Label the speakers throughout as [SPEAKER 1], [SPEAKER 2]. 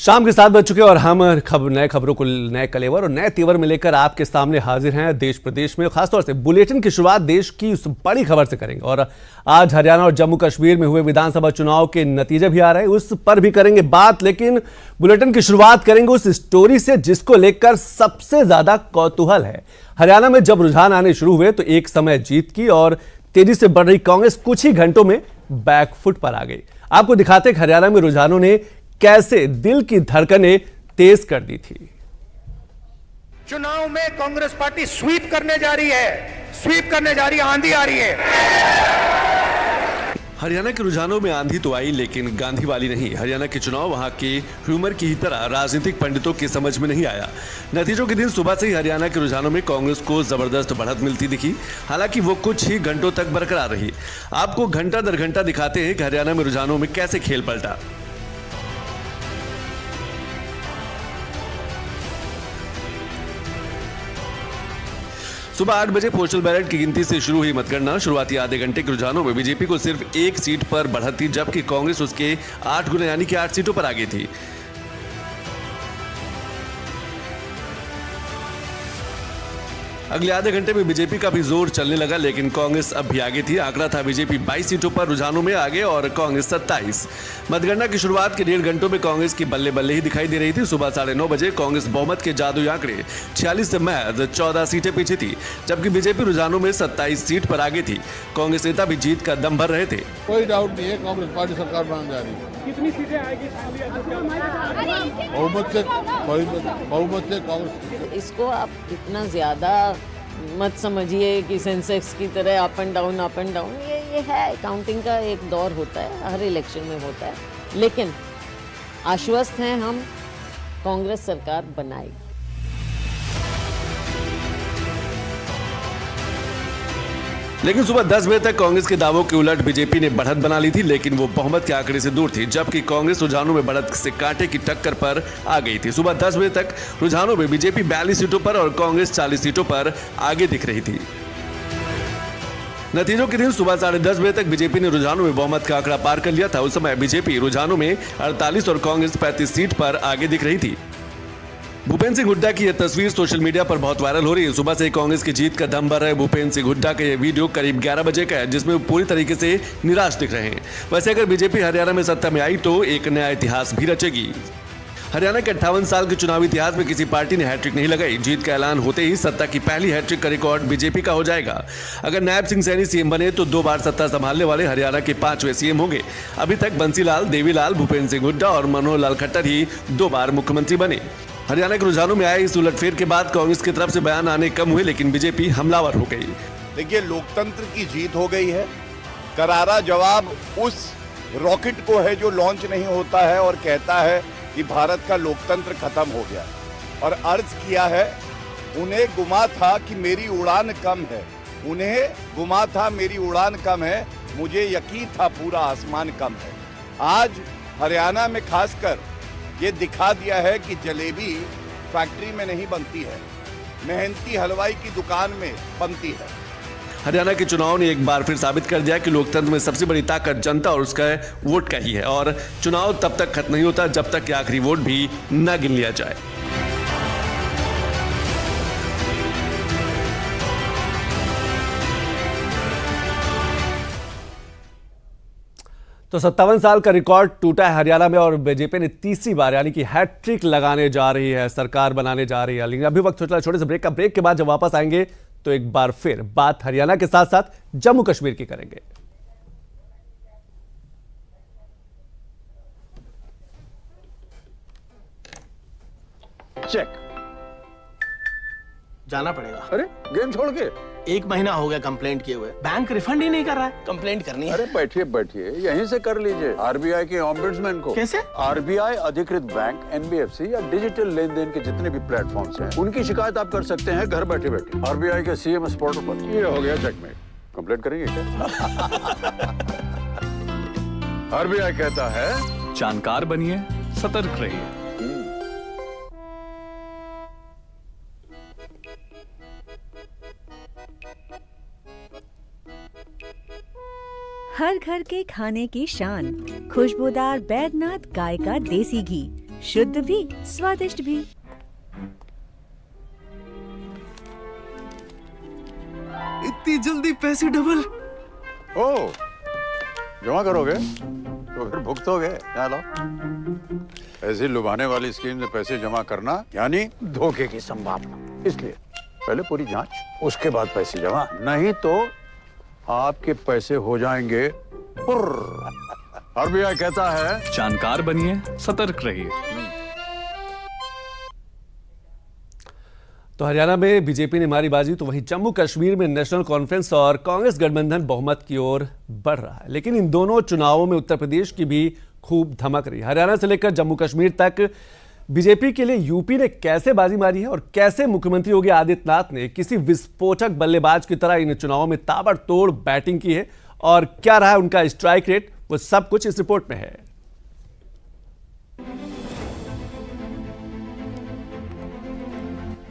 [SPEAKER 1] शाम के 7 बज चुके और हम नए खबरों को नए कलेवर और नए तेवर में लेकर आपके सामने हाजिर हैं। देश प्रदेश में खासतौर से बुलेटिन की शुरुआत देश की उस बड़ी खबर से करेंगे और आज हरियाणा और जम्मू कश्मीर में हुए विधानसभा चुनाव के नतीजे भी आ रहे हैं, उस पर भी करेंगे बात। लेकिन बुलेटिन की शुरुआत करेंगे उस स्टोरी से जिसको लेकर सबसे ज्यादा कौतूहल है। हरियाणा में जब रुझान आने शुरू हुए तो एक समय जीत की और तेजी से बढ़ रही कांग्रेस कुछ ही घंटों में बैकफुट पर आ गई। आपको दिखाते हरियाणा में रुझानों ने कैसे दिल की धड़कनें तेज कर दी थी।
[SPEAKER 2] चुनाव में कांग्रेस पार्टी स्वीप करने जा रही है, आंधी आ रही है।
[SPEAKER 1] हरियाणा के रुझानों में आंधी तो आई लेकिन गांधी वाली नहीं। हरियाणा के चुनाव वहां के ह्यूमर की ही तरह राजनीतिक पंडितों की समझ में नहीं आया। नतीजों के दिन सुबह से ही हरियाणा के रुझानों में कांग्रेस को जबरदस्त बढ़त मिलती दिखी, हालांकि वो कुछ ही घंटों तक बरकरार रही। आपको घंटा दर घंटा दिखाते हैं कि हरियाणा में रुझानों में कैसे खेल पलटा। सुबह 8 बजे पोस्टल बैलेट की गिनती से शुरू हुई मतगणना। शुरुआती आधे घंटे के रुझानों में बीजेपी को सिर्फ एक सीट पर बढ़त थी, जबकि कांग्रेस उसके 8 गुना यानी कि 8 सीटों पर आगे थी। अगले आधे घंटे में बीजेपी का भी जोर चलने लगा, लेकिन कांग्रेस अब भी आगे थी। आंकड़ा था बीजेपी 22 सीटों पर रुझानों में आगे और कांग्रेस 27। मतगणना की शुरुआत के 1.5 घंटों में कांग्रेस की बल्ले बल्ले ही दिखाई दे रही थी। सुबह 9:30 बजे कांग्रेस बहुमत के जादुई आंकड़े 46 से महज 14 सीटें पीछे थी, जबकि बीजेपी रुझानों में 27 सीट पर आगे थी। कांग्रेस नेता भी जीत का दम भर रहे थे।
[SPEAKER 3] कोई डाउट नहीं है, कांग्रेस पार्टी सरकार बनाने जा रही है।
[SPEAKER 4] कितनी सीटें आएगी?
[SPEAKER 3] बहुमत से कांग्रेस।
[SPEAKER 5] इसको आप इतना ज्यादा मत समझिए कि सेंसेक्स की तरह अप एंड डाउन ये है, काउंटिंग का एक दौर होता है, हर इलेक्शन में होता है। लेकिन आश्वस्त हैं हम, कांग्रेस सरकार बनाएगी।
[SPEAKER 1] लेकिन सुबह 10 बजे तक कांग्रेस के दावों के उलट बीजेपी ने बढ़त बना ली थी, लेकिन वो बहुमत के आंकड़े से दूर थी, जबकि कांग्रेस रुझानों में बढ़त से कांटे की टक्कर पर आ गई थी। सुबह 10 बजे तक रुझानों में बीजेपी 42 सीटों पर और कांग्रेस 40 सीटों पर आगे दिख रही थी। नतीजों के दिन सुबह 10:30 बजे तक बीजेपी ने रुझानों में बहुमत का आंकड़ा पार कर लिया था। उस समय बीजेपी रुझानों में 48 और कांग्रेस 35 सीट पर आगे दिख रही थी। भूपेंद्र सिंह हुड्डा की यह तस्वीर सोशल मीडिया पर बहुत वायरल हो रही है। सुबह से कांग्रेस की जीत का दम भर रहे भूपेंद्र सिंह हुड्डा का यह वीडियो करीब 11 बजे का है, जिसमें वो पूरी तरीके से निराश दिख रहे हैं। वैसे अगर बीजेपी हरियाणा में सत्ता में आई तो एक नया इतिहास भी रचेगी। हरियाणा के 58 साल के चुनावी इतिहास में किसी पार्टी ने हैट्रिक नहीं लगाई। जीत का ऐलान होते ही सत्ता की पहली हैट्रिक का रिकॉर्ड बीजेपी का हो जाएगा। अगर नायब सिंह सैनी सीएम बने तो 2 बार सत्ता संभालने वाले हरियाणा के 5वें सीएम होंगे। अभी तक बंसीलाल, देवीलाल, भूपेंद्र सिंह हुड्डा और मनोहर लाल खट्टर ही 2 बार मुख्यमंत्री बने। हरियाणा के रुझानों में आए इस उलटफेर के बाद कांग्रेस की तरफ से बयान आने कम हुए, लेकिन बीजेपी हमलावर हो गई।
[SPEAKER 2] देखिए, लोकतंत्र की जीत हो गई है। करारा जवाब उस रॉकेट को है जो लॉन्च नहीं होता है और कहता है कि भारत का लोकतंत्र खत्म हो गया, और अर्ज किया है उन्हें गुमा था कि मेरी उड़ान कम है, मुझे यकीन था पूरा आसमान कम है। आज हरियाणा में खासकर ये दिखा दिया है कि जलेबी फैक्ट्री में नहीं बनती है, मेहनती हलवाई की दुकान में बनती है।
[SPEAKER 1] हरियाणा के चुनाव ने एक बार फिर साबित कर दिया कि लोकतंत्र में सबसे बड़ी ताकत जनता और उसका वोट का ही है, और चुनाव तब तक खत्म नहीं होता जब तक कि आखिरी वोट भी न गिन लिया जाए। तो 57 साल का रिकॉर्ड टूटा है हरियाणा में और बीजेपी ने तीसरी बार यानी कि हैट्रिक लगाने जा रही है, सरकार बनाने जा रही है। लेकिन अभी वक्त चला छोटे से ब्रेक का। ब्रेक के बाद जब वापस आएंगे तो एक बार फिर बात हरियाणा के साथ साथ जम्मू कश्मीर की करेंगे।
[SPEAKER 4] चेक जाना पड़ेगा।
[SPEAKER 3] अरे गेम छोड़ के
[SPEAKER 4] 1 महीना हो गया कंप्लेंट किए हुए, बैंक रिफंड ही नहीं कर रहा है। कंप्लेंट करनी है।
[SPEAKER 3] अरे बैठिए यहीं से कर लीजिए आरबीआई के ऑम्बुड्समैन को।
[SPEAKER 4] कैसे?
[SPEAKER 3] आरबीआई अधिकृत बैंक, एनबीएफसी या डिजिटल लेन देन के जितने भी प्लेटफॉर्म्स हैं, उनकी शिकायत आप कर सकते हैं घर बैठे बैठे आरबीआई के सीएमएस पोर्टल पर। ये हो गया चेकमेट। कंप्लेंट करेंगे क्या? आरबीआई कहता है
[SPEAKER 6] जानकार बनिए, सतर्क रहिए।
[SPEAKER 7] हर घर के खाने की शान, खुशबूदार बैद्यनाथ गाय का देसी घी, शुद्ध भी स्वादिष्ट भी।
[SPEAKER 6] इतनी जल्दी पैसे डबल?
[SPEAKER 3] ओ, जमा करोगे तो फिर भुगतोगे। यहाँ लो। ऐसी लुभाने वाली स्कीम से पैसे जमा करना यानी धोखे की संभावना, इसलिए पहले पूरी जांच, उसके बाद पैसे जमा, नहीं तो आपके पैसे हो जाएंगे पुर्र। आरबीआई कहता है
[SPEAKER 6] जानकार बनिए, सतर्क रहिए।
[SPEAKER 1] तो हरियाणा में बीजेपी ने मारी बाजी, तो वहीं जम्मू कश्मीर में नेशनल कॉन्फ्रेंस और कांग्रेस गठबंधन बहुमत की ओर बढ़ रहा है। लेकिन इन दोनों चुनावों में उत्तर प्रदेश की भी खूब धमक रही। हरियाणा से लेकर जम्मू कश्मीर तक बीजेपी के लिए यूपी ने कैसे बाजी मारी है और कैसे मुख्यमंत्री योगी आदित्यनाथ ने किसी विस्फोटक बल्लेबाज की तरह इन चुनावों में ताबड़तोड़ बैटिंग की है और क्या रहा उनका स्ट्राइक रेट, वो सब कुछ इस रिपोर्ट में है।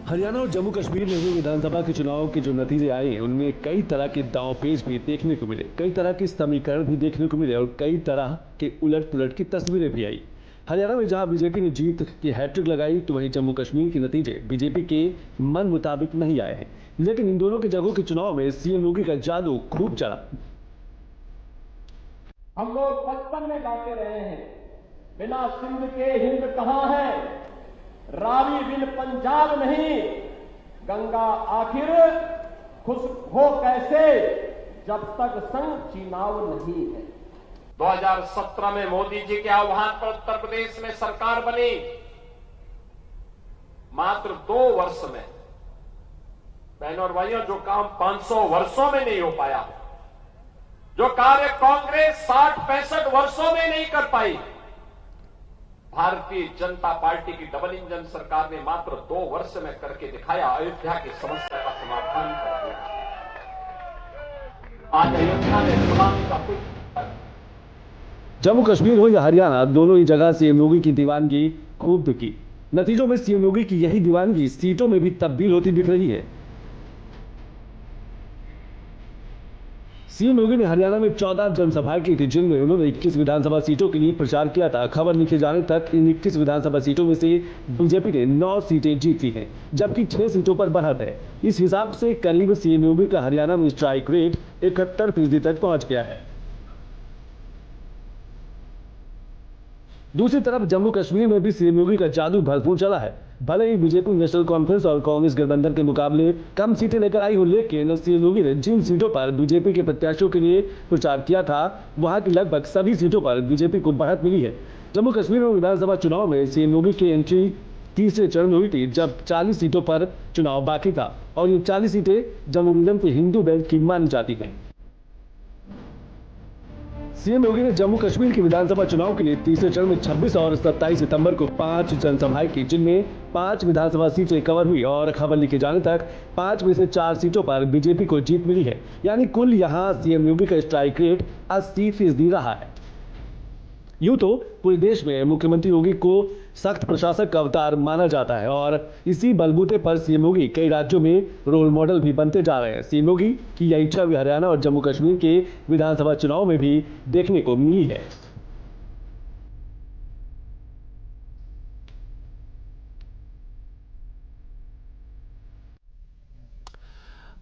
[SPEAKER 1] हरियाणा और जम्मू कश्मीर में हुए विधानसभा के चुनाव के जो नतीजे आए हैं उनमें कई तरह के दांवपेच भी देखने को मिले, कई तरह के समीकरण भी देखने को मिले और कई तरह के उलट पुलट की तस्वीरें भी आई। हरियाणा में जहां बीजेपी ने जीत की हैट्रिक लगाई, तो वहीं जम्मू कश्मीर के नतीजे बीजेपी के मन मुताबिक नहीं आए हैं। लेकिन इन दोनों के जगहों के चुनाव में सीएम योगी का जादू खूब चला।
[SPEAKER 8] हम लोग बचपन में गाते रहे हैं, बिना सिंध के हिंद कहां है, रावी बिन पंजाब नहीं, गंगा आखिर खुश हो कैसे जब तक संग चुनाव नहीं है। 2017 में मोदी जी के आह्वान पर उत्तर प्रदेश में सरकार बनी। मात्र 2 वर्ष में, बहनों और भाइयों, जो काम 500 वर्षों में नहीं हो पाया, जो कार्य कांग्रेस 60-65 वर्षों में नहीं कर पाई, भारतीय जनता पार्टी की डबल इंजन सरकार ने मात्र 2 वर्ष में करके दिखाया। अयोध्या की समस्या का समाधान कर दिया। आज अयोध्या में गुलामी का कोई
[SPEAKER 1] जम्मू कश्मीर हो या हरियाणा, दोनों ही जगह सीएम योगी की दीवानगी खूब दिखी। नतीजों में सीएम योगी की यही दीवानगी सीटों में भी तब्दील होती दिख रही है। सीएम योगी ने हरियाणा में 14 जनसभाएं की थी, जिनमें उन्होंने 21 विधानसभा सीटों के लिए प्रचार किया था। खबर लिखे जाने तक इन 21 विधानसभा सीटों में से बीजेपी ने 9 सीटें जीत ली हैं, जबकि 6 सीटों पर बढ़त है। इस हिसाब से करीब सीएम योगी का हरियाणा में स्ट्राइक रेट 71% तक पहुंच गया है। दूसरी तरफ जम्मू कश्मीर में भी सीएम योगी का जादू भरपूर चला है। भले ही बीजेपी नेशनल कॉन्फ्रेंस और कांग्रेस गठबंधन के मुकाबले कम सीटें लेकर आई हो, लेकिन सीएम योगी ने जिन सीटों पर बीजेपी के प्रत्याशियों के लिए प्रचार किया था, वहां की लगभग सभी सीटों पर बीजेपी को बढ़त मिली है। जम्मू कश्मीर में विधानसभा चुनाव में सीएम योगी की एंट्री तीसरे चरण में हुई थी, जब 40 सीटों पर चुनाव बाकी था और ये 40 सीटें जम्मू के हिंदू बेल्ट की मानी जाती हैं। सीएम योगी ने जम्मू कश्मीर के विधानसभा चुनाव के लिए तीसरे चरण में 26 और 27 सितंबर को 5 जनसभाएं की, जिनमें 5 विधानसभा सीटें कवर हुई और खबर लिखे जाने तक 5 में से 4 सीटों पर बीजेपी को जीत मिली है। यानी कुल यहां सीएम योगी का स्ट्राइक रेट 80% रहा है। यूं तो पूरे देश में मुख्यमंत्री योगी को सख्त प्रशासक का अवतार माना जाता है और इसी बलबूते पर सीएम योगी कई राज्यों में रोल मॉडल भी बनते जा रहे हैं। सीएम योगी की यह इच्छा भी हरियाणा और जम्मू कश्मीर के विधानसभा चुनाव में भी देखने को मिली है।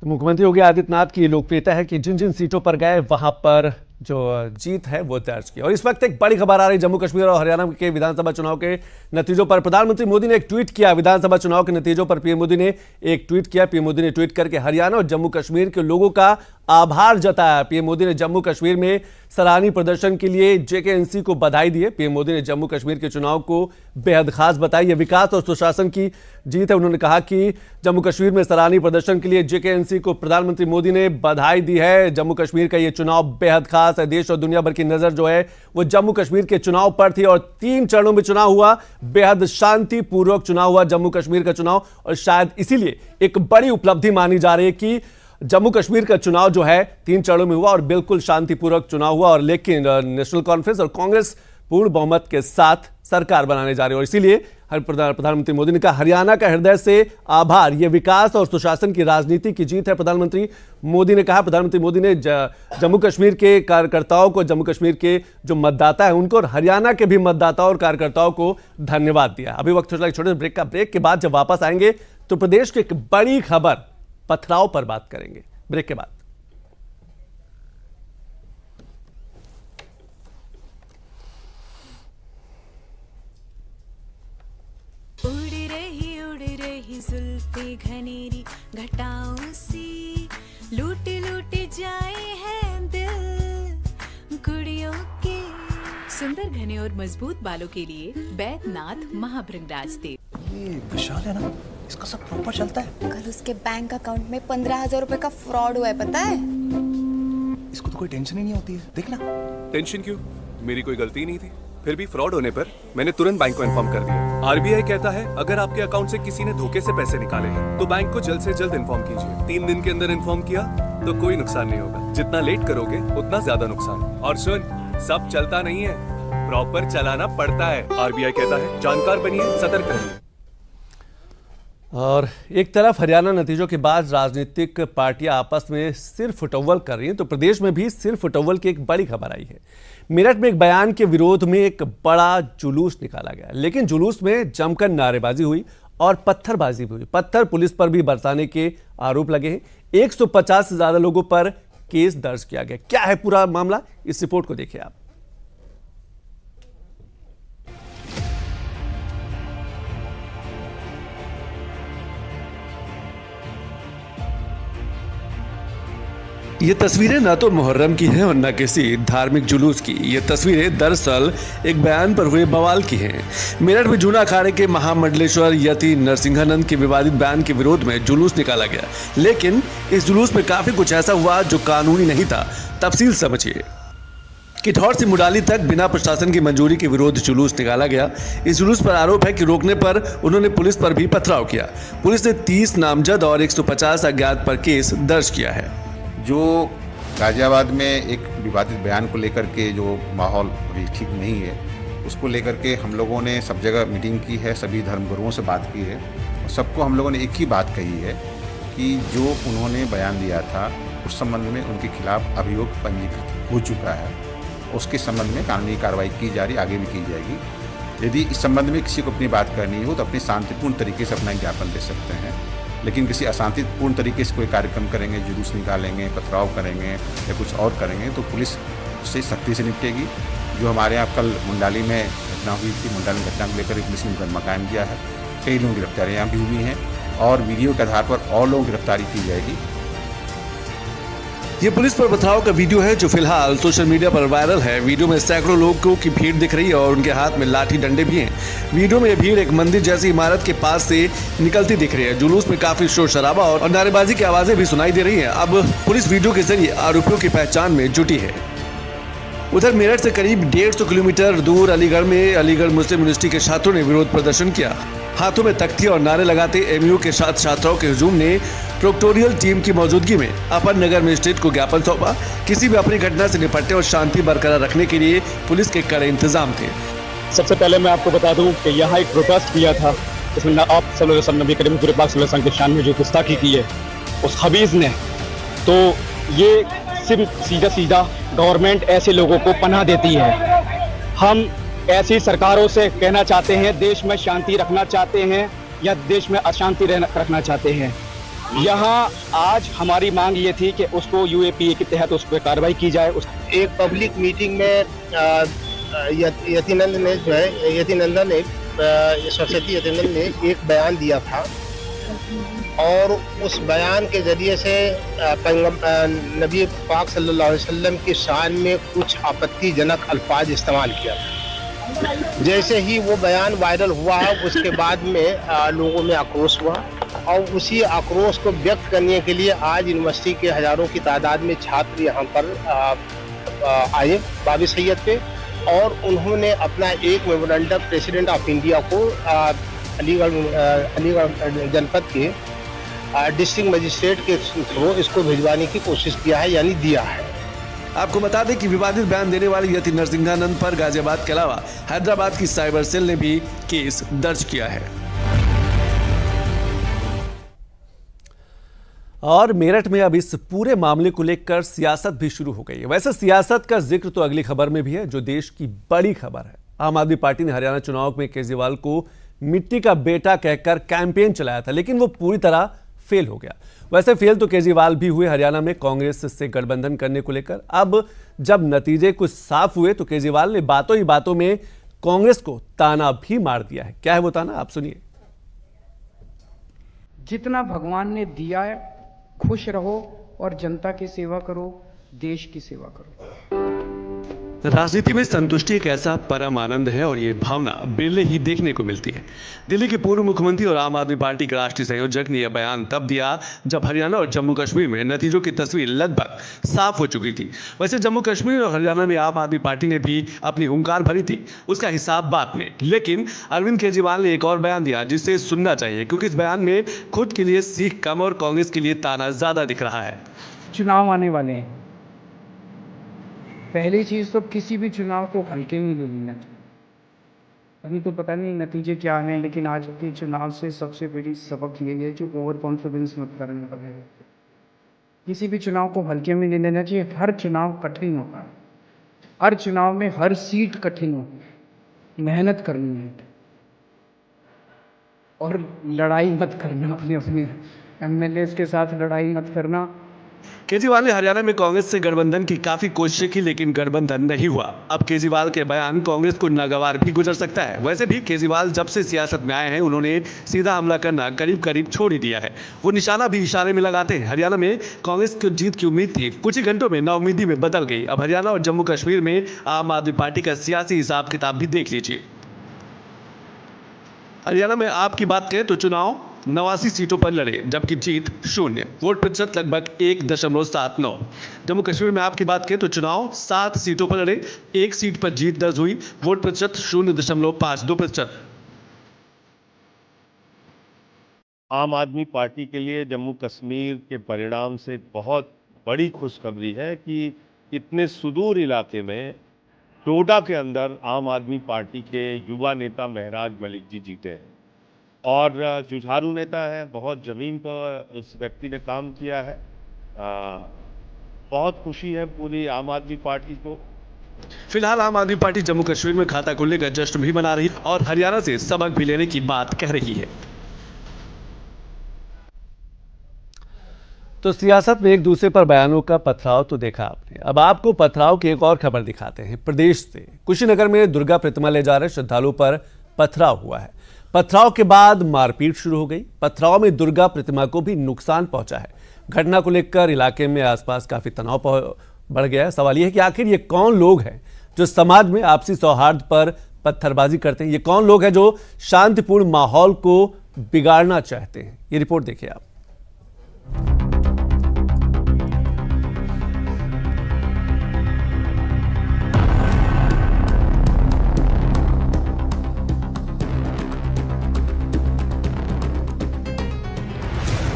[SPEAKER 1] तो मुख्यमंत्री योगी आदित्यनाथ की लोकप्रियता है कि जिन जिन सीटों पर गए वहां पर जो जीत है वो दर्ज की। और इस वक्त एक बड़ी खबर आ रही जम्मू कश्मीर और हरियाणा के विधानसभा चुनाव के नतीजों पर। प्रधानमंत्री मोदी ने एक ट्वीट किया विधानसभा चुनाव के नतीजों पर। पीएम मोदी ने एक ट्वीट किया। पीएम मोदी ने ट्वीट करके हरियाणा और जम्मू कश्मीर के लोगों का आभार जताया। पीएम मोदी ने जम्मू कश्मीर में सराहनीय प्रदर्शन के लिए जेकेएनसी को बधाई दी है। पीएम मोदी ने जम्मू कश्मीर के चुनाव को बेहद खास बताई। यह विकास और सुशासन की जीत है। उन्होंने कहा कि जम्मू कश्मीर में सराहनीय प्रदर्शन के लिए जेकेएनसी को प्रधानमंत्री मोदी ने बधाई दी है। जम्मू कश्मीर का यह चुनाव बेहद खास है। देश और दुनिया भर की नजर जो है वो जम्मू कश्मीर के चुनाव पर थी और 3 चरणों में चुनाव हुआ। बेहद शांतिपूर्वक चुनाव हुआ जम्मू कश्मीर का चुनाव, और शायद इसीलिए एक बड़ी उपलब्धि मानी जा रही है कि जम्मू कश्मीर का चुनाव जो है 3 चरणों में हुआ और बिल्कुल शांतिपूर्वक चुनाव हुआ। और लेकिन नेशनल कॉन्फ्रेंस और कांग्रेस पूर्ण बहुमत के साथ सरकार बनाने जा रहे हैं। और इसीलिए प्रधानमंत्री मोदी ने कहा, हरियाणा का हृदय से आभार, ये विकास और सुशासन की राजनीति की जीत है। प्रधानमंत्री मोदी ने कहा, प्रधानमंत्री मोदी ने जम्मू कश्मीर के कार्यकर्ताओं को, जम्मू कश्मीर के जो मतदाता है उनको और हरियाणा के भी मतदाताओं और कार्यकर्ताओं को धन्यवाद दिया। अभी वक्त चला छोटे ब्रेक का। ब्रेक के बाद जब वापस आएंगे तो प्रदेश की एक बड़ी खबर पथराव पर बात करेंगे। ब्रेक के बाद।
[SPEAKER 7] उड़ रही जुल्फे घनेरी घटाओं सी, लूट लूट जाए हैं दिल कुड़ियों के।
[SPEAKER 9] सुंदर घने और मजबूत बालों के लिए बैद्यनाथ महाभृंगराज तेल।
[SPEAKER 4] ये विशाल है ना, इसका सब प्रॉपर चलता है।
[SPEAKER 10] कल उसके बैंक अकाउंट में 15,000 रुपए का फ्रॉड हुआ है, पता है?
[SPEAKER 4] इसको तो कोई टेंशन ही नहीं होती है, देखना।
[SPEAKER 6] टेंशन क्यों? मेरी कोई गलती नहीं थी। फिर भी फ्रॉड होने पर मैंने तुरंत बैंक को इन्फॉर्म कर दिया। आरबीआई कहता है, अगर आपके अकाउंट से किसी ने धोखे से पैसे निकाले हैं तो बैंक को जल्द से जल्द इन्फॉर्म कीजिए। 3 दिन के अंदर इन्फॉर्म किया तो कोई नुकसान नहीं होगा। जितना लेट करोगे उतना ज्यादा नुकसान। और सुन, सब चलता नहीं है, प्रॉपर चलाना पड़ता है। आरबीआई कहता है, जानकार बनिए, सतर्क रहिए।
[SPEAKER 1] और एक तरफ हरियाणा नतीजों के बाद राजनीतिक पार्टियां आपस में सिर फुटौवल कर रही हैं, तो प्रदेश में भी सिर फुटौवल की एक बड़ी खबर आई है। मेरठ में एक बयान के विरोध में एक बड़ा जुलूस निकाला गया, लेकिन जुलूस में जमकर नारेबाजी हुई और पत्थरबाजी भी हुई। पत्थर पुलिस पर भी बरसाने के आरोप लगे हैं। 150 से ज्यादा लोगों पर केस दर्ज किया गया। क्या है पूरा मामला, इस रिपोर्ट को देखिए आप। ये तस्वीरें ना तो मुहर्रम की हैं और न किसी धार्मिक जुलूस की। ये तस्वीरें दरअसल एक बयान पर हुए बवाल की हैं। मेरठ में जूना अखाड़े के महामंडलेश्वर यति नरसिंहानंद के विवादित बयान के विरोध में जुलूस निकाला गया, लेकिन इस जुलूस में काफी कुछ ऐसा हुआ जो कानूनी नहीं था। तफसील समझिए। किठौर से मुडाली तक बिना प्रशासन की मंजूरी के विरोध जुलूस निकाला गया। इस जुलूस पर आरोप है कि रोकने पर उन्होंने पुलिस पर भी पथराव किया। पुलिस ने 30 नामजद और 150 अज्ञात पर केस दर्ज किया है।
[SPEAKER 11] जो गाजियाबाद में एक विवादित बयान को लेकर के जो माहौल अभी ठीक नहीं है, उसको लेकर के हम लोगों ने सब जगह मीटिंग की है, सभी धर्मगुरुओं से बात की है और सबको हम लोगों ने एक ही बात कही है कि जो उन्होंने बयान दिया था उस संबंध में उनके खिलाफ अभियोग पंजीकृत हो चुका है। उसके संबंध में कानूनी कार्रवाई की जा रही, आगे भी की जाएगी। यदि इस संबंध में किसी को अपनी बात करनी हो तो अपने शांतिपूर्ण तरीके से अपना ज्ञापन दे सकते हैं, लेकिन किसी अशांतिपूर्ण तरीके से कोई कार्यक्रम करेंगे, जुलूस निकालेंगे, पथराव करेंगे या कुछ और करेंगे तो पुलिस उससे सख्ती से निपटेगी। जो हमारे यहाँ कल मुंडाली में घटना हुई थी, मुंडाली घटना को लेकर पुलिस ने मुकदमा कायम किया है। कई लोगों की गिरफ्तारियाँ भी हुई हैं और वीडियो के आधार पर और लोगों की गिरफ्तारी की जाएगी।
[SPEAKER 1] ये पुलिस पर पथराव का वीडियो है जो फिलहाल सोशल मीडिया पर वायरल है। वीडियो में सैकड़ों लोगों की भीड़ दिख रही है और उनके हाथ में लाठी डंडे भी हैं। वीडियो में ये भीड़ एक मंदिर जैसी इमारत के पास से निकलती दिख रही है। जुलूस में काफी शोर शराबा और नारेबाजी की आवाजें भी सुनाई दे रही हैं। अब पुलिस वीडियो के जरिए आरोपियों की पहचान में जुटी है। उधर मेरठ से करीब 150 किलोमीटर दूर अलीगढ़ में अलीगढ़ मुस्लिम यूनिवर्सिटी के छात्रों ने विरोध प्रदर्शन किया। हाथों में तख्तियां और नारे लगाते एमयू के साथ छात्राओं के हुजूम ने प्रोक्टोरियल टीम की मौजूदगी में अपर नगर मजिस्ट्रेट को ज्ञापन सौंपा। किसी भी अपनी घटना से निपटने और शांति बरकरार रखने के लिए पुलिस के कड़े इंतजाम थे।
[SPEAKER 8] सबसे पहले मैं आपको बता दूं कि यहाँ एक प्रोटेस्ट किया था, इसमें आप नबी करीम के शान में जो गुस्ताखी की है उस खबीज ने, तो ये सिर्फ सीधा सीधा गवर्नमेंट ऐसे लोगों को पनाह देती है। हम ऐसी सरकारों से कहना चाहते हैं, देश में शांति रखना चाहते हैं या देश में अशांति रखना चाहते हैं। यहाँ आज हमारी मांग ये थी कि उसको यूएपीए के तहत उस पर कार्रवाई की जाए।
[SPEAKER 4] एक पब्लिक मीटिंग में यतिनंदन ने सरस्वती यतिनंदन ने एक बयान दिया था और उस बयान के जरिए से नबी पाक सल्लल्लाहु अलैहि वसल्लम की शान में कुछ आपत्तिजनक अल्फाज इस्तेमाल किया था। जैसे ही वो बयान वायरल हुआ है उसके बाद में लोगों में आक्रोश हुआ और उसी आक्रोश को व्यक्त करने के लिए आज यूनिवर्सिटी के हजारों की तादाद में छात्र यहाँ पर आए बाबी सैयद पे और उन्होंने अपना एक मेमोरेंडम प्रेसिडेंट ऑफ इंडिया को अलीगढ़ जनपद के डिस्ट्रिक्ट मजिस्ट्रेट के थ्रू इसको भिजवाने की कोशिश किया है, यानी दिया है।
[SPEAKER 1] आपको बता दें कि विवादित बयान देने वाले यति नरसिंहानंद पर गाजियाबाद के अलावा हैदराबाद की साइबर सेल ने भी केस दर्ज किया है। और मेरठ में अब इस पूरे मामले को लेकर सियासत भी शुरू हो गई है। वैसे सियासत का जिक्र तो अगली खबर में भी है, जो देश की बड़ी खबर है। आम आदमी पार्टी ने हरियाणा चुनाव में केजरीवाल को मिट्टी का बेटा कहकर कैंपेन चलाया था, लेकिन वो पूरी तरह फेल हो गया। वैसे फेल तो केजरीवाल भी हुए हरियाणा में कांग्रेस से गठबंधन करने को लेकर। अब जब नतीजे कुछ साफ हुए तो केजरीवाल ने बातों ही बातों में कांग्रेस को ताना भी मार दिया है। क्या है वो ताना, आप सुनिए।
[SPEAKER 12] जितना भगवान ने दिया है खुश रहो और जनता की सेवा करो, देश की सेवा करो।
[SPEAKER 1] राजनीति में संतुष्टि एक ऐसा परम आनंद है और ये भावना बिरले ही देखने को मिलती है। दिल्ली के पूर्व मुख्यमंत्री और आम आदमी पार्टी के राष्ट्रीय संयोजक ने यह बयान तब दिया जब हरियाणा और जम्मू कश्मीर में नतीजों की तस्वीर लगभग साफ हो चुकी थी। वैसे जम्मू कश्मीर और हरियाणा में आम आदमी पार्टी ने भी अपनी हुंकार भरी थी, उसका हिसाब बाद में। लेकिन अरविंद केजरीवाल ने एक और बयान दिया जिसे सुनना चाहिए, क्योंकि इस बयान में खुद के लिए सीख कम और कांग्रेस के लिए ताना ज्यादा दिख रहा है।
[SPEAKER 12] चुनाव आने वाले हैं, पहली चीज तो किसी भी चुनाव को हल्के में नहीं लेना चाहिए। अभी तो पता नहीं नतीजे क्या हैं, लेकिन आज के चुनाव से सबसे बड़ी सबक ये है जो ओवर कॉन्फिडेंस मत करने पड़े। किसी भी चुनाव को हल्के में नहीं लेना चाहिए। हर चुनाव कठिन होता है, हर चुनाव में हर सीट कठिन होती है। मेहनत करनी है और लड़ाई मत करना, अपने एमएलए के साथ लड़ाई मत करना।
[SPEAKER 1] केजरीवाल ने हरियाणा में कांग्रेस से गठबंधन की काफी कोशिशें की, लेकिन गठबंधन नहीं हुआ। अब केजरीवाल के बयान कांग्रेस को नागवार भी गुजर सकता है। वैसे भी केजरीवाल जब से सियासत में आए हैं उन्होंने सीधा हमला करना करीब करीब छोड़ ही दिया है। वो निशाना भी इशारे में लगाते हैं। हरियाणा में कांग्रेस को जीत की उम्मीद थी, कुछ ही घंटों में नाउम्मीदी में बदल गई। अब हरियाणा और जम्मू कश्मीर में आम आदमी पार्टी का सियासी हिसाब किताब भी देख लीजिए। हरियाणा में आपकी बात करें तो चुनाव 89 सीटों पर लड़े, जबकि जीत 0, वोट प्रतिशत लगभग 1.79। जम्मू कश्मीर में आपकी बात करें तो चुनाव 7 सीटों पर लड़े, 1 सीट पर जीत दर्ज हुई, वोट प्रतिशत 0.52%।
[SPEAKER 13] आम आदमी पार्टी के लिए जम्मू कश्मीर के परिणाम से बहुत बड़ी खुशखबरी है कि इतने सुदूर इलाके में डोडा के अंदर आम आदमी पार्टी के युवा नेता महराज मलिक जी जीते हैं और जुझारू नेता है। बहुत ज़मीन पर उस व्यक्ति ने काम किया है। बहुत खुशी है पूरी आम आदमी पार्टी को।
[SPEAKER 1] फिलहाल आम आदमी पार्टी जम्मू कश्मीर में खाता खुलने का जश्न भी मना रही और हरियाणा से सबक भी लेने की बात कह रही है। तो सियासत में एक दूसरे पर बयानों का पथराव तो देखा आपने। अब आपको पथराव की एक और खबर दिखाते हैं प्रदेश से। कुशीनगर में दुर्गा प्रतिमा ले जा रहे श्रद्धालुओं पर पथराव हुआ है। पथराव के बाद मारपीट शुरू हो गई। पथराव में दुर्गा प्रतिमा को भी नुकसान पहुंचा है। घटना को लेकर इलाके में आसपास काफी तनाव बढ़ गया है। सवाल यह है कि आखिर ये कौन लोग हैं जो समाज में आपसी सौहार्द पर पत्थरबाजी करते हैं? ये कौन लोग हैं जो शांतिपूर्ण माहौल को बिगाड़ना चाहते हैं? ये रिपोर्ट देखिए आप।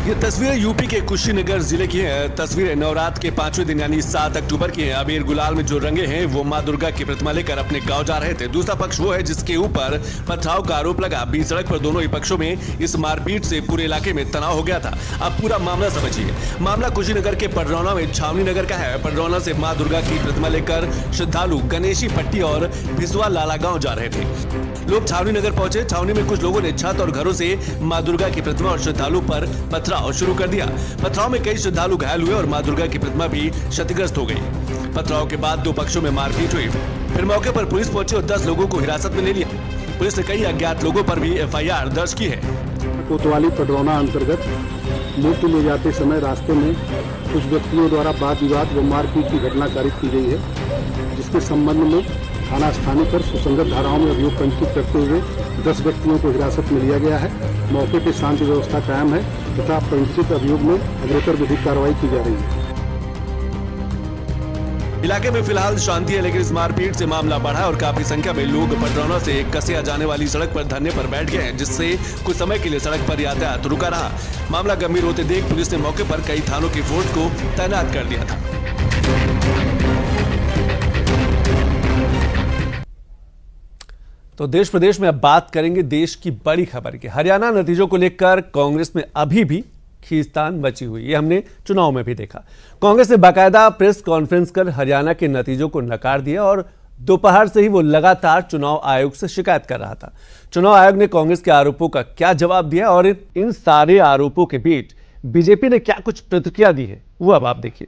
[SPEAKER 1] ये तस्वीरें यूपी के कुशीनगर जिले की हैं। तस्वीरें नवरात्र के 5वें दिन यानी 7 अक्टूबर की हैं। अबीर गुलाल में जो रंगे हैं वो मां दुर्गा की प्रतिमा लेकर अपने गांव जा रहे थे। दूसरा पक्ष वो है जिसके ऊपर पथराव का आरोप लगा। बीच सड़क पर दोनों ही पक्षों में इस मारपीट से पूरे इलाके में तनाव हो गया था। अब पूरा मामला समझिए। मामला कुशीनगर के पडरौना में छावनी नगर का है। पडरौना से मां दुर्गा की प्रतिमा लेकर श्रद्धालु गणेशी पट्टी और भिसवा लाला गाँव जा रहे थे। लोग छावनी नगर पहुंचे। छावनी में कुछ लोगों ने छत और घरों से मां दुर्गा की प्रतिमा और श्रद्धालु पर पथराव शुरू कर दिया। पथराव में कई श्रद्धालु घायल हुए और मां दुर्गा की प्रतिमा भी क्षतिग्रस्त हो गई। पथराव के बाद दो पक्षों में मारपीट हुई। फिर मौके पर पुलिस पहुंची और 10 लोगों को हिरासत में ले लिया। पुलिस ने कई अज्ञात लोगों पर भी एफआईआर दर्ज की है।
[SPEAKER 14] कोतवाली पडरौना अंतर्गत मूर्ति ले जाते समय रास्ते में कुछ व्यक्तियों द्वारा वाद विवाद व मारपीट की घटना कारित की गई है, जिसके संबंध में थाना स्थानीय पर सुसंगत धाराओं में अभियोग पंजीकृत करते हुए 10 व्यक्तियों को हिरासत में लिया गया है। मौके पर शांति व्यवस्था कायम है तथा पंजीकृत अभियोग में अग्रेतर विधिक कार्रवाई की जा रही है।
[SPEAKER 1] इलाके में फिलहाल शांति है, लेकिन इस मारपीट से मामला बढ़ा और काफी संख्या में लोग पडरौना से कसिया जाने वाली सड़क पर धरने पर बैठ गए हैं, जिससे कुछ समय के लिए सड़क पर यातायात रुका रहा। मामला गंभीर होते देख पुलिस ने मौके पर कई थानों की फोर्स को तैनात कर दिया था। तो देश प्रदेश में अब बात करेंगे देश की बड़ी खबर की। हरियाणा नतीजों को लेकर कांग्रेस में अभी भी खींचतान मची हुई, ये हमने चुनाव में भी देखा। कांग्रेस ने बाकायदा प्रेस कॉन्फ्रेंस कर हरियाणा के नतीजों को नकार दिया और दोपहर से ही वो लगातार चुनाव आयोग से शिकायत कर रहा था। चुनाव आयोग ने कांग्रेस के आरोपों का क्या जवाब दिया और इन सारे आरोपों के बीच बीजेपी ने क्या कुछ प्रतिक्रिया दी है, वो अब आप देखिए।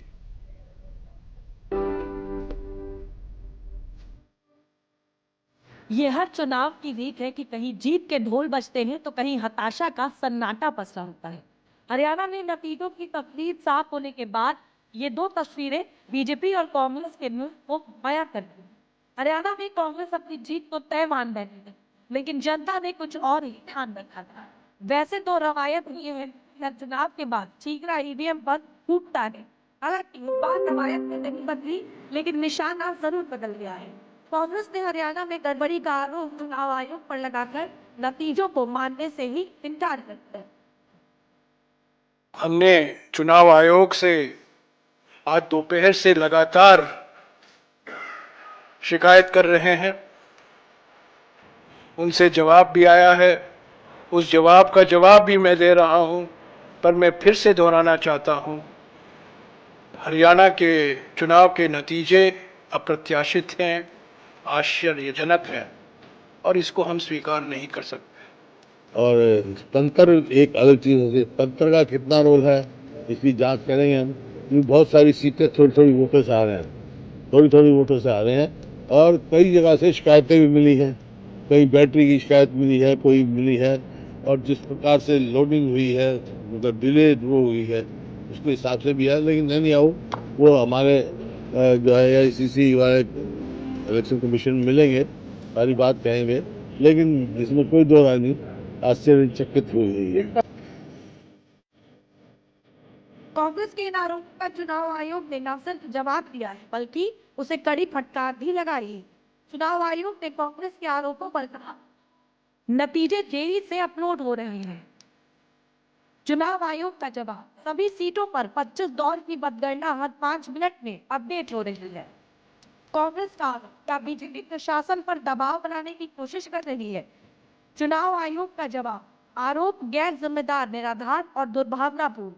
[SPEAKER 15] ये हर चुनाव की रीत है कि कहीं जीत के ढोल बजते हैं तो कहीं हताशा का सन्नाटा पसरा होता है। हरियाणा में नतीजों की तस्वीर साफ होने के बाद ये दो तस्वीरें बीजेपी और कांग्रेस के मुंह को बयां करती हैं। हरियाणा में कांग्रेस अपनी जीत को तय मान बैठी है, लेकिन जनता ने कुछ और ही ध्यान रखा था। वैसे तो रवायत हुई है चुनाव के बाद शीघ्र ईवीएम पर फूटता है। हालांकि इस बार रवायत में नहीं बदली, लेकिन निशाना जरूर बदल गया है। कांग्रेस ने हरियाणा में गड़बड़ी का आरोप चुनाव आयोग पर लगाकर नतीजों को मानने से ही इनकार कर दिया।
[SPEAKER 16] हमने चुनाव आयोग से आज दोपहर से लगातार शिकायत कर रहे हैं। उनसे जवाब भी आया है, उस जवाब का जवाब भी मैं दे रहा हूं, पर मैं फिर से दोहराना चाहता हूं, हरियाणा के चुनाव के नतीजे अप्रत्याशित हैं, आश्चर्यजनक है और इसको हम स्वीकार नहीं कर सकते।
[SPEAKER 13] और तंत्र एक अलग चीज़ होती है, तंत्र का कितना रोल है इसकी जांच करेंगे हम। बहुत सारी सीटें थोड़ी वोटों से आ रहे हैं, थोड़ी वोटों से आ रहे हैं और कई जगह से शिकायतें भी मिली हैं। कहीं बैटरी की शिकायत मिली है, कोई मिली है, और जिस प्रकार से लोडिंग हुई है, मतलब डिले वो हुई है, उसके हिसाब से भी है। लेकिन नहीं आओ, वो हमारे जो है ICC वाले इलेक्शन कमीशन में मिलेंगे, सारी बात कहेंगे, लेकिन इसमें कोई दो राय नहीं, आश्चर्यचकित हुई है।
[SPEAKER 15] कांग्रेस के इन आरोपों का चुनाव आयोग ने न सिर्फ जवाब दिया है, बल्कि उसे कड़ी फटकार भी लगाई है। चुनाव आयोग ने कांग्रेस के आरोपों पर कहा, नतीजे देरी से अपलोड हो रहे हैं। चुनाव आयोग का जवाब, सभी सीटों पर 25 दौर की मतगणना हर 5 मिनट में अपडेट हो रही है। कांग्रेस का क्या बीजेपी प्रशासन पर दबाव बनाने की कोशिश कर रही है? चुनाव आयोग का जवाब, आरोप गैर जिम्मेदार, निराधार और दुर्भावनापूर्ण।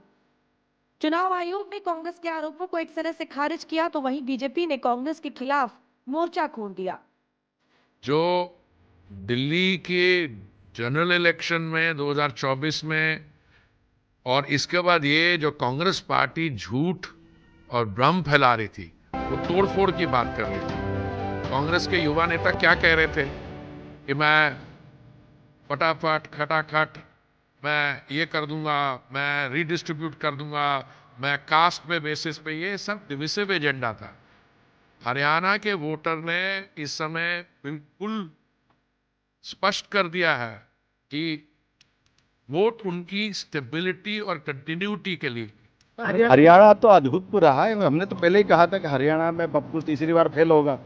[SPEAKER 15] चुनाव आयोग ने कांग्रेस के आरोपों को एक तरह से खारिज किया, तो वहीं बीजेपी ने कांग्रेस के खिलाफ मोर्चा खोल दिया।
[SPEAKER 17] जो दिल्ली के जनरल इलेक्शन में 2024 में और इसके बाद ये जो कांग्रेस पार्टी झूठ और भ्रम फैला रही थी, वो तोड़फोड़ की बात कर रही थी। कांग्रेस के युवा नेता क्या कह रहे थे कि मैं फटाफट खटाखट मैं ये कर दूंगा, मैं रीडिस्ट्रीब्यूट कर दूंगा, मैं कास्ट पे बेसिस पे, ये सब डिविसिव एजेंडा था। हरियाणा के वोटर ने इस समय बिल्कुल स्पष्ट कर दिया है कि वोट उनकी स्टेबिलिटी और कंटिन्यूटी के लिए।
[SPEAKER 3] हरियाणा तो अद्भुत रहा है। हमने तो पहले ही कहा था कि हरियाणा में पप्पू तीसरी बार फेल होगा।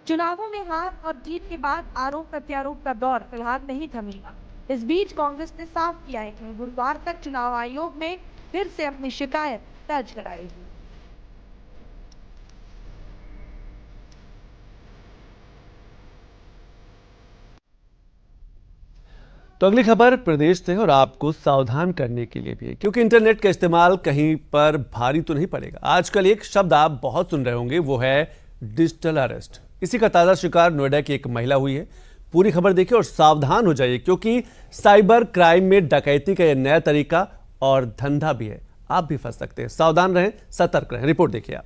[SPEAKER 15] चुनावों में हार और जीत के बाद आरोप प्रत्यारोप का दौर फिलहाल नहीं थमेगा। इस बीच कांग्रेस ने साफ किया है कि गुरुवार तक चुनाव आयोग में फिर से अपनी शिकायत दर्ज कराएगी।
[SPEAKER 1] तो अगली खबर प्रदेश से और आपको सावधान करने के लिए भी है, क्योंकि इंटरनेट का इस्तेमाल कहीं पर भारी तो नहीं पड़ेगा। आजकल एक शब्द आप बहुत सुन रहे होंगे, वो है डिजिटल अरेस्ट। इसी का ताजा शिकार नोएडा की एक महिला हुई है। पूरी खबर देखिए और सावधान हो जाइए, क्योंकि साइबर क्राइम में डकैती का यह नया तरीका और धंधा भी है। आप भी फंस सकते हैं। सावधान रहें, सतर्क रहें। रिपोर्ट देखिए आप।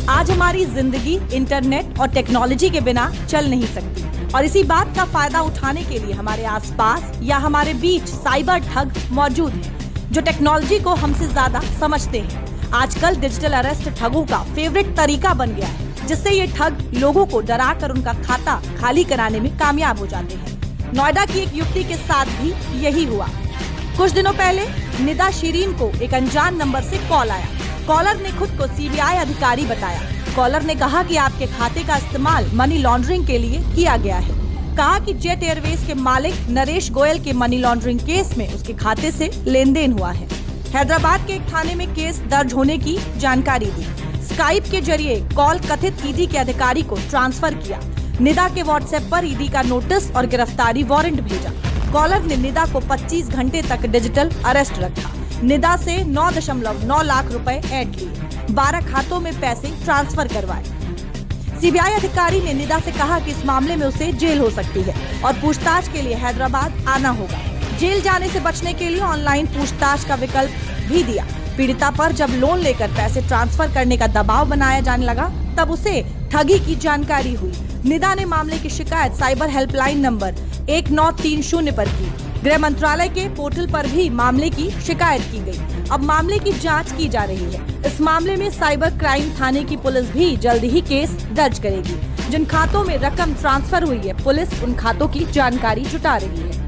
[SPEAKER 18] आज हमारी जिंदगी इंटरनेट और टेक्नोलॉजी के बिना चल नहीं सकती, और इसी बात का फायदा उठाने के लिए हमारे आसपास या हमारे बीच साइबर ठग मौजूद हैं, जो टेक्नोलॉजी को हमसे ज्यादा समझते हैं। आजकल डिजिटल अरेस्ट ठगों का फेवरेट तरीका बन गया है, जिससे ये ठग लोगों को डरा कर उनका खाता खाली कराने में कामयाब हो जाते हैं। नोएडा की एक युवती के साथ भी यही हुआ। कुछ दिनों पहले निदा शीरीन को एक अनजान नंबर से कॉल आया। कॉलर ने खुद को CBI अधिकारी बताया। कॉलर ने कहा कि आपके खाते का इस्तेमाल मनी लॉन्ड्रिंग के लिए किया गया है। कहा कि जेट एयरवेज के मालिक नरेश गोयल के मनी लॉन्ड्रिंग केस में उसके खाते से लेन देन हुआ है। हैदराबाद के एक थाने में केस दर्ज होने की जानकारी दी। स्काइप के जरिए कॉल कथित ईडी के अधिकारी को ट्रांसफर किया। निदा के व्हाट्सएप पर ईडी का नोटिस और गिरफ्तारी वारंट भेजा। कॉलर ने निदा को 25 घंटे तक डिजिटल अरेस्ट रखा। निदा से 9.9 लाख रुपए ऐड लिए, 12 खातों में पैसे ट्रांसफर करवाए। सीबीआई अधिकारी ने निदा से कहा कि इस मामले में उसे जेल हो सकती है और पूछताछ के लिए हैदराबाद आना होगा। जेल जाने से बचने के लिए ऑनलाइन पूछताछ का विकल्प भी दिया। पीड़िता पर जब लोन लेकर पैसे ट्रांसफर करने का दबाव बनाया जाने लगा, तब उसे ठगी की जानकारी हुई। निदा ने मामले की शिकायत साइबर हेल्पलाइन नंबर 1930 पर की। गृह मंत्रालय के पोर्टल पर भी मामले की शिकायत की गई। अब मामले की जांच की जा रही है। इस मामले में साइबर क्राइम थाने की पुलिस भी जल्द ही केस दर्ज करेगी। जिन खातों में रकम ट्रांसफर हुई है, पुलिस उन खातों की जानकारी जुटा रही है।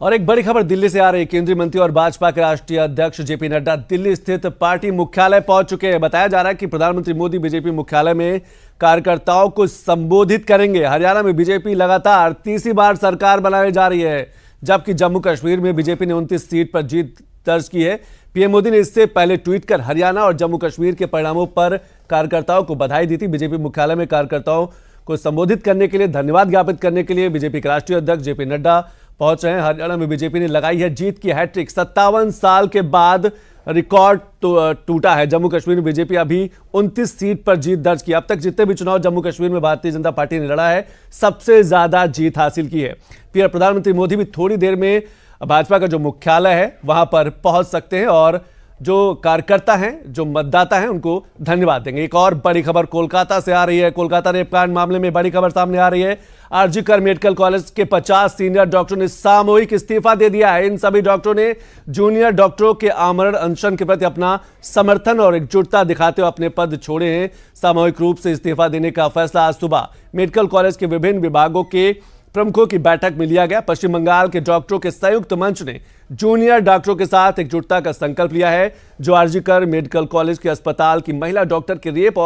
[SPEAKER 1] और एक बड़ी खबर दिल्ली से आ रही है। केंद्रीय मंत्री और भाजपा के राष्ट्रीय अध्यक्ष जेपी नड्डा दिल्ली स्थित पार्टी मुख्यालय पहुंच चुके हैं। बताया जा रहा है कि प्रधानमंत्री मोदी बीजेपी मुख्यालय में कार्यकर्ताओं को संबोधित करेंगे। हरियाणा में बीजेपी लगातार तीसरी बार सरकार बनाई जा रही है, जबकि जम्मू कश्मीर में बीजेपी ने 29 सीट पर जीत दर्ज की है। पीएम मोदी ने इससे पहले ट्वीट कर हरियाणा और जम्मू कश्मीर के परिणामों पर कार्यकर्ताओं को बधाई दी थी। बीजेपी मुख्यालय में कार्यकर्ताओं को संबोधित करने के लिए, धन्यवाद ज्ञापित करने के लिए बीजेपी के राष्ट्रीय अध्यक्ष जेपी नड्डा पहुंच रहे हैं। हरियाणा में बीजेपी ने लगाई है जीत की हैट्रिक। 57 साल के बाद रिकॉर्ड टूटा है। जम्मू कश्मीर में बीजेपी अभी 29 सीट पर जीत दर्ज की। अब तक जितने भी चुनाव जम्मू कश्मीर में भारतीय जनता पार्टी ने लड़ा है, सबसे ज्यादा जीत हासिल की है। फिर प्रधानमंत्री मोदी भी थोड़ी देर में भाजपा का जो मुख्यालय है वहां पर पहुंच सकते हैं और जो कार्यकर्ता हैं, जो मतदाता हैं, उनको धन्यवाद देंगे। एक और बड़ी खबर कोलकाता से आ रही है। कोलकाता रेपकांड मामले में बड़ी खबर सामने आ रही है। आरजी कर मेडिकल कॉलेज के 50 सीनियर डॉक्टरों ने सामूहिक इस्तीफा दे दिया है। इन सभी डॉक्टरों ने जूनियर डॉक्टरों के आमरण अनशन के प्रति अपना समर्थन और एकजुटता दिखाते हुए अपने पद छोड़े हैं। सामूहिक रूप से इस्तीफा देने का फैसला आज सुबह मेडिकल कॉलेज के विभिन्न विभागों के प्रमुखों की बैठक में लिया गया। पश्चिम बंगाल के डॉक्टरों के संयुक्त मंच ने जूनियर डॉक्टरों के साथ एकजुटता का संकल्प लिया है, जो आरजी कर मेडिकल कॉलेज के अस्पताल की महिला डॉक्टर के रेप